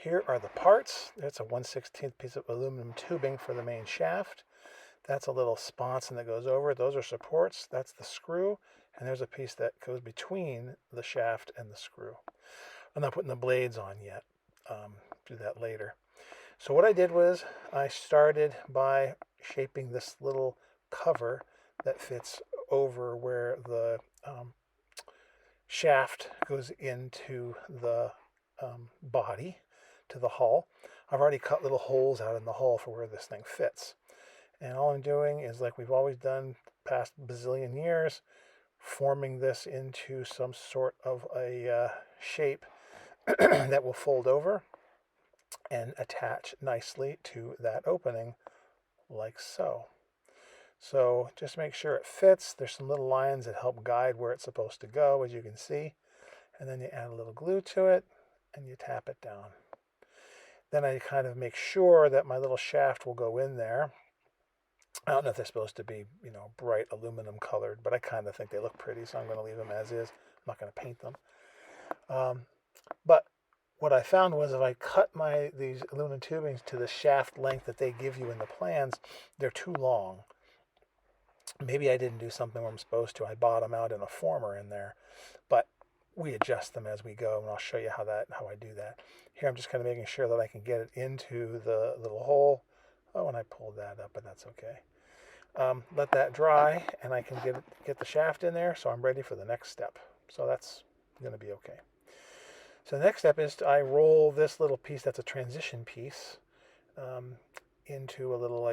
here are the parts. It's a 1/16 piece of aluminum tubing for the main shaft. That's a little sponson that goes over. Those are supports. That's the screw. And there's a piece that goes between the shaft and the screw. I'm not putting the blades on yet. Do that later. So what I did was I started by shaping this little cover that fits over where the shaft goes into the body, to the hull. I've already cut little holes out in the hull for where this thing fits. And all I'm doing is, like we've always done past bazillion years, forming this into some sort of a shape that will fold over and attach nicely to that opening, like so. So just make sure it fits. There's some little lines that help guide where it's supposed to go, as you can see. And then you add a little glue to it and you tap it down. Then I kind of make sure that my little shaft will go in there. I don't know if they're supposed to be, bright aluminum colored, but I kind of think they look pretty, so I'm going to leave them as is. I'm not going to paint them. But what I found was if I cut these aluminum tubings to the shaft length that they give you in the plans, they're too long. Maybe I didn't do something where I'm supposed to. I bottom out in a former in there, but we adjust them as we go, and I'll show you how I do that. Here I'm just kind of making sure that I can get it into the little hole. Oh, and I pulled that up, but that's okay. Let that dry, and I can get the shaft in there, so I'm ready for the next step. So that's going to be okay. So the next step is I roll this little piece that's a transition piece into a little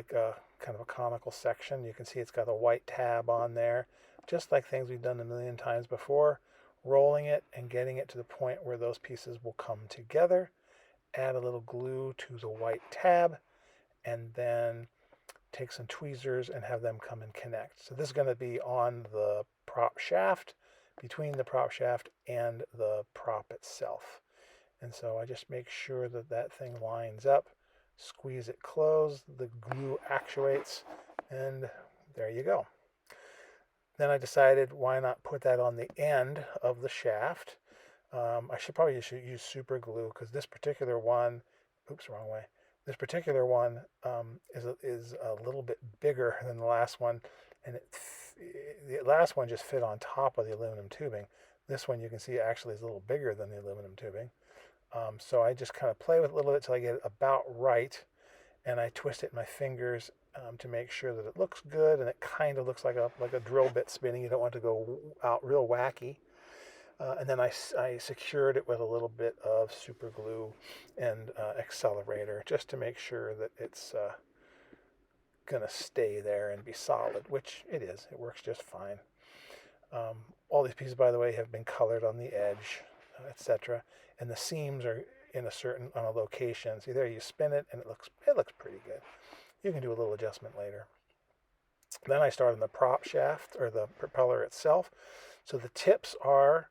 kind of a conical section. You can see it's got a white tab on there, just like things we've done a million times before. Rolling it and getting it to the point where those pieces will come together. Add a little glue to the white tab, and then take some tweezers and have them come and connect. So this is going to be on the prop shaft, between the prop shaft and the prop itself. And so I just make sure that that thing lines up, squeeze it closed, the glue actuates, and there you go. Then I decided, why not put that on the end of the shaft? I should probably use super glue, because this particular one, oops, wrong way. This particular one is a little bit bigger than the last one, and the last one just fit on top of the aluminum tubing. This one, you can see, actually is a little bigger than the aluminum tubing. So I just kind of play with it a little bit till I get it about right, and I twist it in my fingers to make sure that it looks good, and it kind of looks like a drill bit spinning. You don't want to go out real wacky. And then I secured it with a little bit of super glue and accelerator, just to make sure that it's going to stay there and be solid, which it is. It works just fine. All these pieces, by the way, have been colored on the edge, etc. And the seams are on a location. See there, you spin it and it looks pretty good. You can do a little adjustment later. Then I start on the prop shaft, or the propeller itself. So the tips are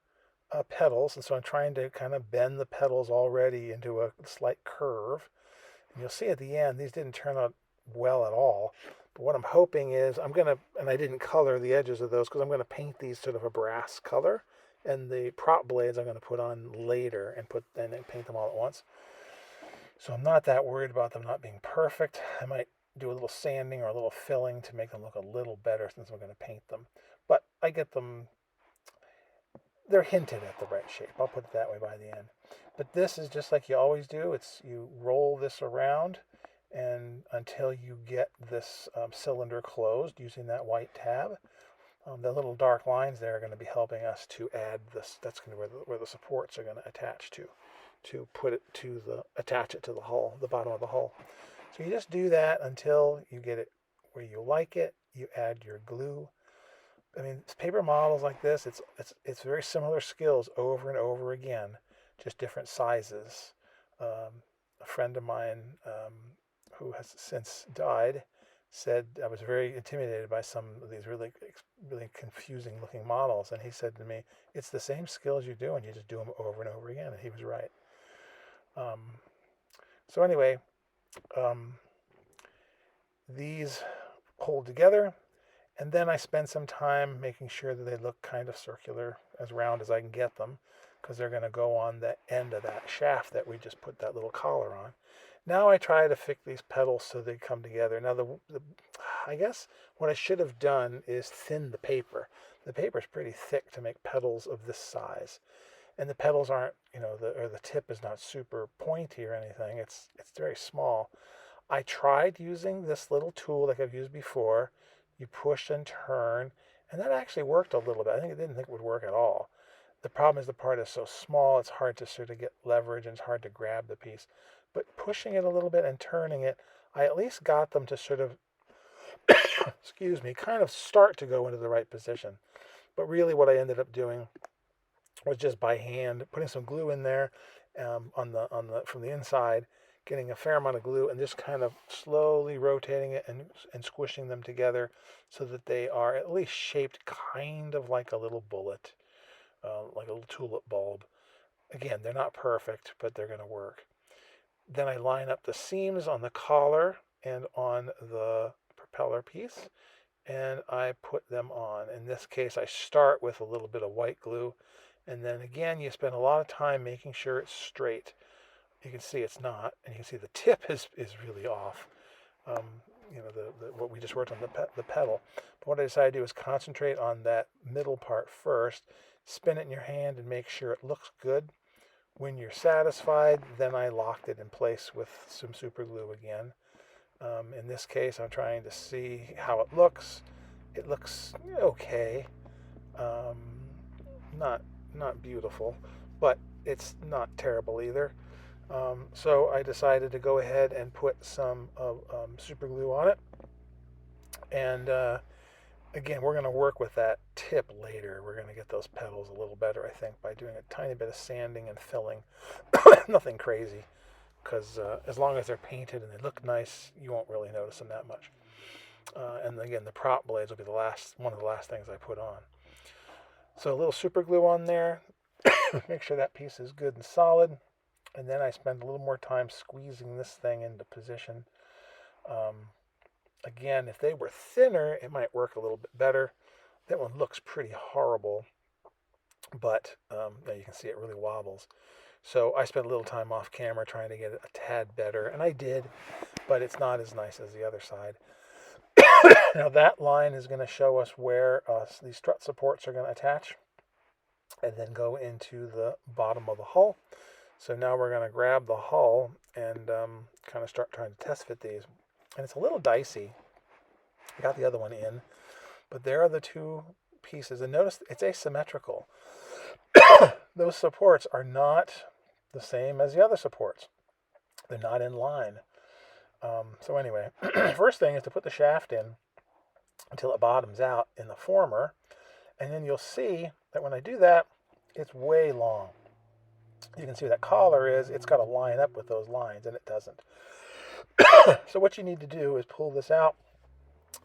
petals, and so I'm trying to kind of bend the petals already into a slight curve. And you'll see at the end, these didn't turn out well at all. But what I'm hoping is and I didn't color the edges of those because I'm going to paint these sort of a brass color. And the prop blades I'm going to put on later and paint them all at once. So I'm not that worried about them not being perfect. I might do a little sanding or a little filling to make them look a little better since I'm going to paint them. But I get them, they're hinted at the right shape. I'll put it that way by the end. But this is just like you always do. You roll this around and until you get this cylinder closed using that white tab. The little dark lines there are going to be helping us to add this. That's going to be where the supports are going to attach to attach it to the hull, the bottom of the hull. So you just do that until you get it where you like it. You add your glue. I mean, paper models like this, it's very similar skills over and over again, just different sizes. A friend of mine who has since died said I was very intimidated by some of these really confusing looking models, and he said to me, it's the same skills you do, and you just do them over and over again, and he was right. So anyway, these hold together, and then I spend some time making sure that they look kind of circular, as round as I can get them. because they're going to go on the end of that shaft that we just put that little collar on. Now I try to fix these petals so they come together. Now I guess what I should have done is thin the paper. The paper is pretty thick to make petals of this size, and the petals aren't, the tip is not super pointy or anything. It's very small. I tried using this little tool like I've used before. You push and turn, and that actually worked a little bit. I didn't think it would work at all. The problem is the part is so small, it's hard to sort of get leverage and it's hard to grab the piece. But pushing it a little bit and turning it, I at least got them to sort of, excuse me, kind of start to go into the right position. But really what I ended up doing was just by hand putting some glue in there from the inside, getting a fair amount of glue and just kind of slowly rotating it and squishing them together so that they are at least shaped kind of like a little bullet, like a little tulip bulb. Again, they're not perfect, but they're going to work. Then I line up the seams on the collar and on the propeller piece, and I put them on. In this case, I start with a little bit of white glue, and then again, you spend a lot of time making sure it's straight. You can see it's not, and you can see the tip is really off. What we just worked on the pedal. But what I decided to do is concentrate on that middle part first, spin it in your hand and make sure it looks good. When you're satisfied, then I locked it in place with some super glue again. In this case, I'm trying to see how it looks. It looks okay. Not beautiful, but it's not terrible either. So I decided to go ahead and put some super glue on it. And again, we're going to work with that tip later. We're going to get those petals a little better, I think, by doing a tiny bit of sanding and filling. Nothing crazy, because as long as they're painted and they look nice, you won't really notice them that much. And again, the prop blades will be one of the last things I put on. So a little super glue on there. Make sure that piece is good and solid. And then I spend a little more time squeezing this thing into position. Again, if they were thinner, it might work a little bit better. That one looks pretty horrible, but you can see it really wobbles. So I spent a little time off camera trying to get it a tad better, and I did, but it's not as nice as the other side. Now that line is going to show us where these strut supports are going to attach and then go into the bottom of the hull. So now we're going to grab the hull and kind of start trying to test fit these. And it's a little dicey. I got the other one in, but there are the two pieces. And notice it's asymmetrical. Those supports are not the same as the other supports. They're not in line. So anyway, first thing is to put the shaft in until it bottoms out in the former. And then you'll see that when I do that, it's way long. You can see that collar it's got to line up with those lines, and it doesn't. So what you need to do is pull this out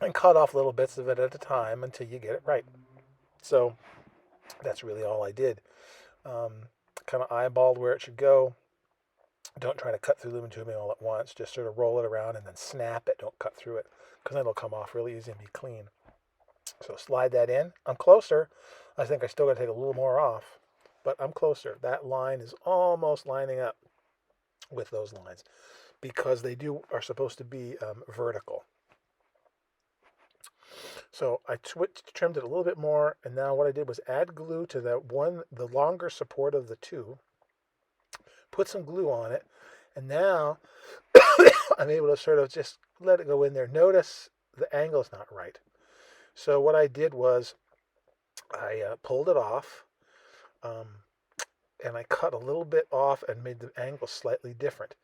and cut off little bits of it at a time until you get it right. So that's really all I did. Kind of eyeballed where it should go. Don't try to cut through lumen tubing all at once. Just sort of roll it around and then snap it. Don't cut through it, because then it'll come off really easy and be clean. So slide that in. I'm closer. I think I still got to take a little more off, but I'm closer. That line is almost lining up with those lines because they are supposed to be vertical. So I trimmed it a little bit more, and now what I did was add glue to the longer support of the two, put some glue on it, and now I'm able to sort of just let it go in there. Notice the angle's not right. So what I did was I pulled it off, and I cut a little bit off and made the angle slightly different.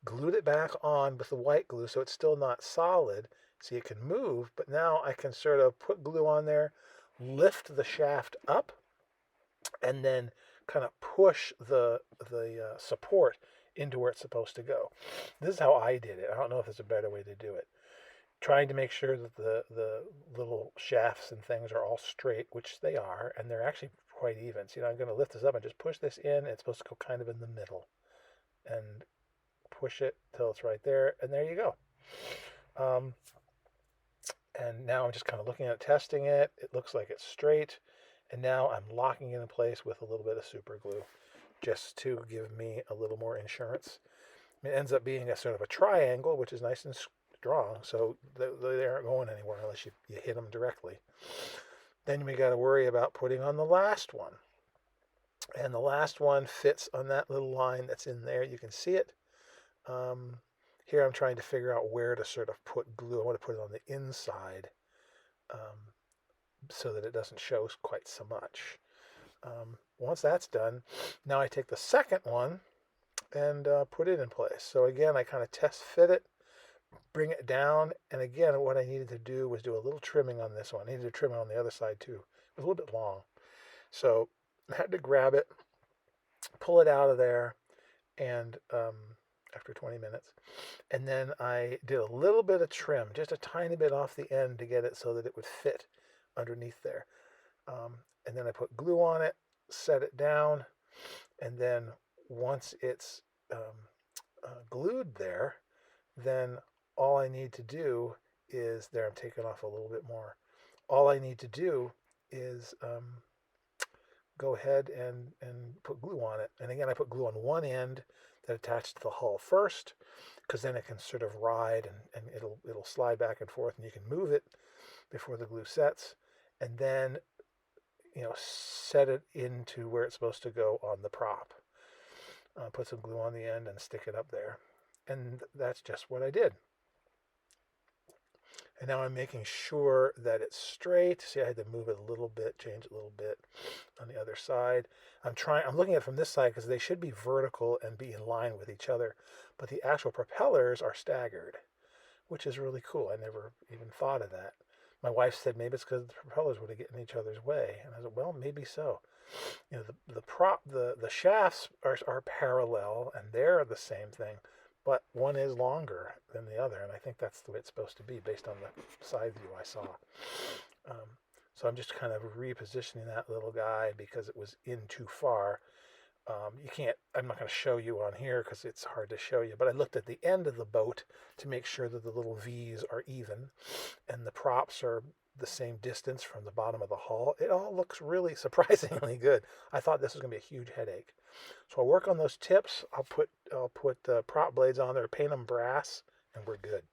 Glued it back on with the white glue so it's still not solid, so it can move, but now I can sort of put glue on there, lift the shaft up, and then kind of push the support into where it's supposed to go. This is how I did it. I don't know if there's a better way to do it. Trying to make sure that the little shafts and things are all straight, which they are, and they're actually quite even. So, I'm going to lift this up and just push this in. It's supposed to go kind of in the middle. And push it till it's right there, and there you go. And now I'm just kind of looking at it, testing it. It looks like it's straight. And now I'm locking it in place with a little bit of super glue just to give me a little more insurance. It ends up being a sort of a triangle, which is nice and strong, so they aren't going anywhere unless you hit them directly. Then we got to worry about putting on the last one. And the last one fits on that little line that's in there. You can see it. Here I'm trying to figure out where to sort of put glue. I want to put it on the inside so that it doesn't show quite so much. Once that's done, now I take the second one and put it in place. So again, I kind of test fit it, bring it down, and again, what I needed to do was do a little trimming on this one. I needed to trim it on the other side too. It was a little bit long. So I had to grab it, pull it out of there, and after 20 minutes, and then I did a little bit of trim, just a tiny bit off the end to get it so that it would fit underneath there. And then I put glue on it, set it down, and then once it's glued there, then all I need to do is, there I'm taking off a little bit more. All I need to do is go ahead and put glue on it. And again, I put glue on one end that attached to the hull first, because then it can sort of ride and it'll slide back and forth, and you can move it before the glue sets, and then set it into where it's supposed to go on the prop. Put some glue on the end and stick it up there, and that's just what I did. And now I'm making sure that it's straight. See, I had to move it a little bit, change it a little bit on the other side. I'm looking at it from this side because they should be vertical and be in line with each other, but the actual propellers are staggered, which is really cool. I never even thought of that. My wife said maybe it's because the propellers would get in each other's way, and I said, well, maybe so. The shafts are parallel, and they're the same thing, but one is longer than the other, and I think that's the way it's supposed to be based on the side view I saw. So I'm just kind of repositioning that little guy because it was in too far. I'm not going to show you on here because it's hard to show you, but I looked at the end of the boat to make sure that the little V's are even and the props are the same distance from the bottom of the hull. It all looks really surprisingly good. I thought this was going to be a huge headache. So I'll work on those tips. I'll put the prop blades on there, paint them brass, and we're good.